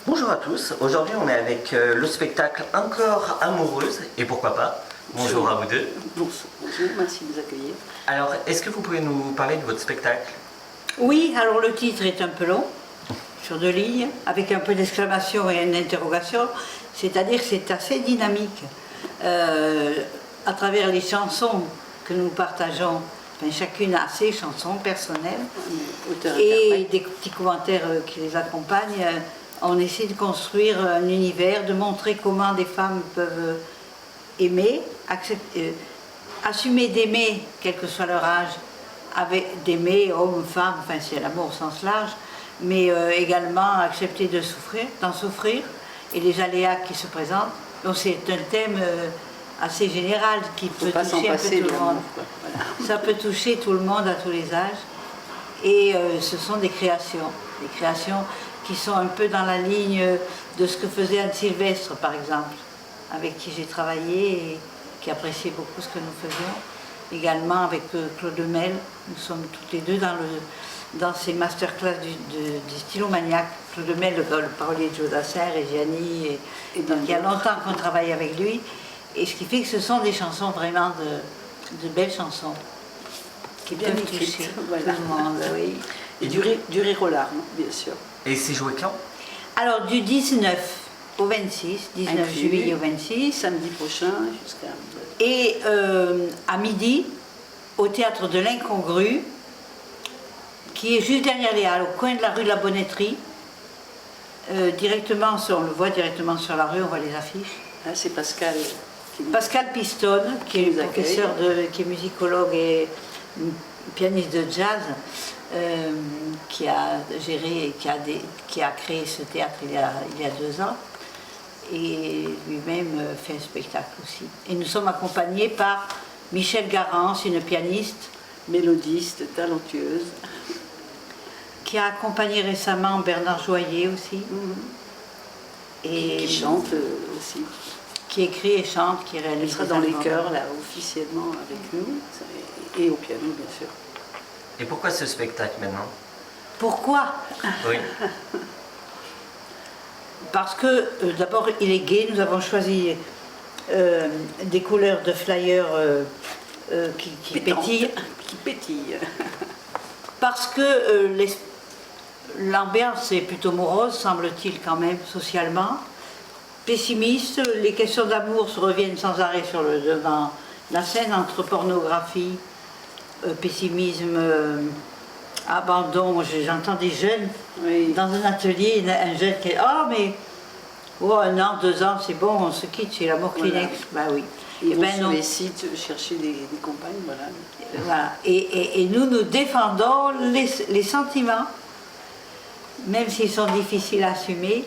Bonjour à tous, aujourd'hui on est avec le spectacle Encore amoureuse, et pourquoi pas. Bonjour à vous deux. Bonjour, merci de nous accueillir. Alors, est-ce que vous pouvez nous parler de votre spectacle? Oui, alors le titre est un peu long, sur 2 lignes, avec un peu d'exclamation et une interrogation, c'est-à-dire que c'est assez dynamique. À travers les chansons que nous partageons, enfin, chacune a ses chansons personnelles, et des petits commentaires qui les accompagnent, on essaie de construire un univers, de montrer comment des femmes peuvent aimer, assumer d'aimer, quel que soit leur âge, d'aimer homme, femme, enfin c'est l'amour au sens large, mais également accepter de souffrir, d'en souffrir, et les aléas qui se présentent. Donc c'est un thème assez général qui peut toucher un peu tout le monde. Voilà. Ça peut toucher tout le monde à tous les âges, et ce sont des créations qui sont un peu dans la ligne de ce que faisait Anne Sylvestre par exemple, avec qui j'ai travaillé et qui appréciait beaucoup ce que nous faisions. Également avec Claude Lemel, nous sommes toutes les deux dans ces masterclass du stylomaniaque. Claude Lemel, le parolier de Joe Dassin, Reggiani, et donc il y a longtemps qu'on travaille avec lui, et ce qui fait que ce sont des chansons vraiment de belles chansons qui bien peuvent toucher voilà. tout le monde. Oui. Et du rire aux larmes, bien sûr. Et c'est joué quand? Alors du 19 au 26, 19 juillet au 26. Samedi prochain jusqu'à... Et à midi, au théâtre de l'Incongru, qui est juste derrière les Halles, au coin de la rue de la Bonnetterie. On le voit directement sur la rue, on voit les affiches. Ah, c'est Pascal. Pascal Pistone, qui est professeur, qui est musicologue et pianiste de jazz, qui a géré et qui a créé ce théâtre il y a 2 ans. Et lui-même fait un spectacle aussi. Et nous sommes accompagnés par Michel Garance, une pianiste, mélodiste, talentueuse, qui a accompagné récemment Bernard Joyer aussi, et qui chante aussi, qui écrit et chante, qui réalise. Elle sera dans les chœurs là officiellement avec nous, et au piano bien sûr. Et pourquoi ce spectacle maintenant? Pourquoi? Oui. Parce que d'abord il est gai, nous avons choisi des couleurs de flyers qui pétillent. Qui pétillent. Parce que l'ambiance est plutôt morose, semble-t-il quand même, socialement. Pessimiste, les questions d'amour se reviennent sans arrêt sur le devant la scène, entre pornographie, pessimisme, abandon. Moi j'entends des jeunes dans un atelier, un jeune qui est « Oh mais 1 an, 2 ans, c'est bon, on se quitte, c'est l'amour Kleenex. » Ben oui. Ils vont sur les sites chercher des compagnes, voilà. Voilà. Et nous défendons les sentiments, même s'ils sont difficiles à assumer,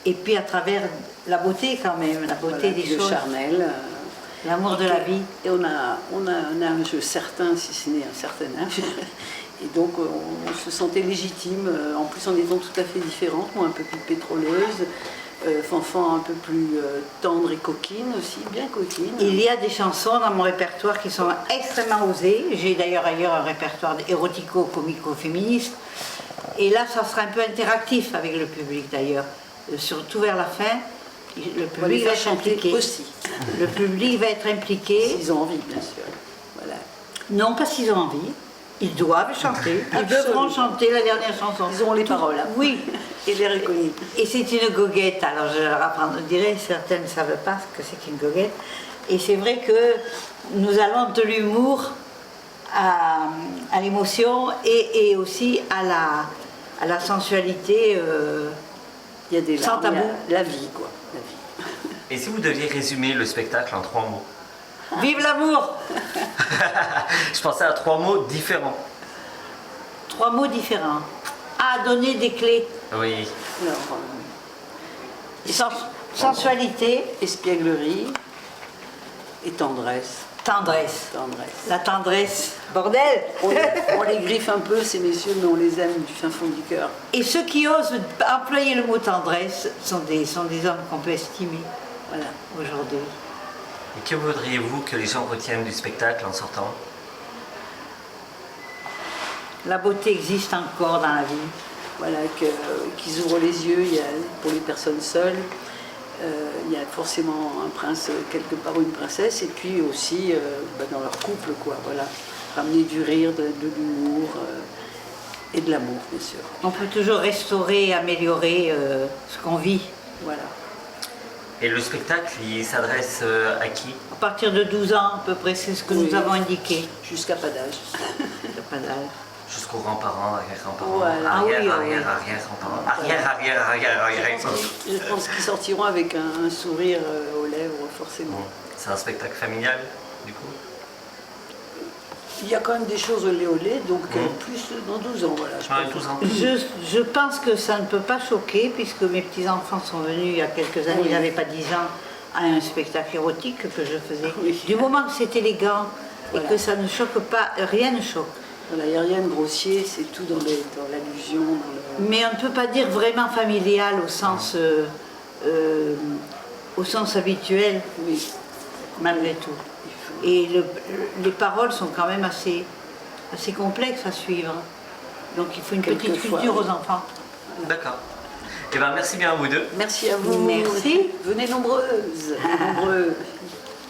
et puis à travers la beauté quand même, la beauté des choses. Charnel. L'amour de la vie. Et on a un âge certain, si ce n'est un certain âge. Et donc on se sentait légitime, en plus en étant tout à fait différentes, moi un peu plus pétroleuse, Fanfan un peu plus tendre et coquine aussi, bien coquine. Il y a des chansons dans mon répertoire qui sont extrêmement osées. J'ai d'ailleurs ailleurs un répertoire érotico-comico-féministe. Et là, ça sera un peu interactif avec le public d'ailleurs. Surtout vers la fin, le public va être impliqué. Aussi. Le public va être impliqué. S'ils ont envie, bien sûr. Voilà. Non, pas s'ils ont envie. Ils doivent chanter. Ils devront chanter la dernière chanson. Ils auront les paroles. Hein. Oui. Et les reconnues. Et c'est une goguette. Alors je leur apprendrai, certaines ne savent pas ce que c'est qu'une goguette. Et c'est vrai que nous allons de l'humour à l'émotion et aussi à la sensualité. Il y a des sans tabou. La vie, quoi. La vie. Et si vous deviez résumer le spectacle en 3 mots? Vive l'amour! Je pensais à 3 mots différents. 3 mots différents. À donner des clés. Oui. Alors, sensualité. Espièglerie et tendresse. Tendresse. Tendresse. La tendresse. Bordel! On les griffe un peu, ces messieurs, mais on les aime du fin fond du cœur. Et ceux qui osent employer le mot tendresse sont des hommes qu'on peut estimer. Voilà, aujourd'hui. Et que voudriez-vous que les gens retiennent du spectacle en sortant? La beauté existe encore dans la vie. voilà, qu'ils ouvrent les yeux. Il y a, pour les personnes seules, il y a forcément un prince quelque part ou une princesse, et puis aussi dans leur couple, quoi, voilà. Ramener du rire, de l'humour et de l'amour, bien sûr. On peut toujours restaurer, améliorer ce qu'on vit. Voilà. Et le spectacle, il s'adresse à qui? À partir de 12 ans, à peu près, c'est ce que Oui. nous avons indiqué. Jusqu'à pas d'âge. Il n'y a pas d'âge. Jusqu'aux grands-parents, arrière-grands-parents, Voilà. arrière, Ah oui, arrière, oui. arrière-grands-parents, arrière. Je pense qu'ils sortiront avec un sourire aux lèvres, forcément. Bon, c'est un spectacle familial, du coup. Il y a quand même des choses olé olé, donc plus dans 12 ans, voilà. Ouais, pense. 12 ans. Je pense que ça ne peut pas choquer, puisque mes petits-enfants sont venus il y a quelques années, Oui. ils n'avaient pas 10 ans, à un spectacle érotique que je faisais. Oui. Du moment que c'est élégant Voilà. et que ça ne choque pas, rien ne choque. Voilà, il n'y a rien de grossier, c'est tout dans l'allusion. Mais on ne peut pas dire vraiment familial au sens habituel, Oui. malgré tout. Et les paroles sont quand même assez complexes à suivre. Donc il faut une petite Quelquefois, culture oui. aux enfants. D'accord. Eh bien, merci bien à vous deux. Merci à vous. Merci. Venez nombreuses, nombreux.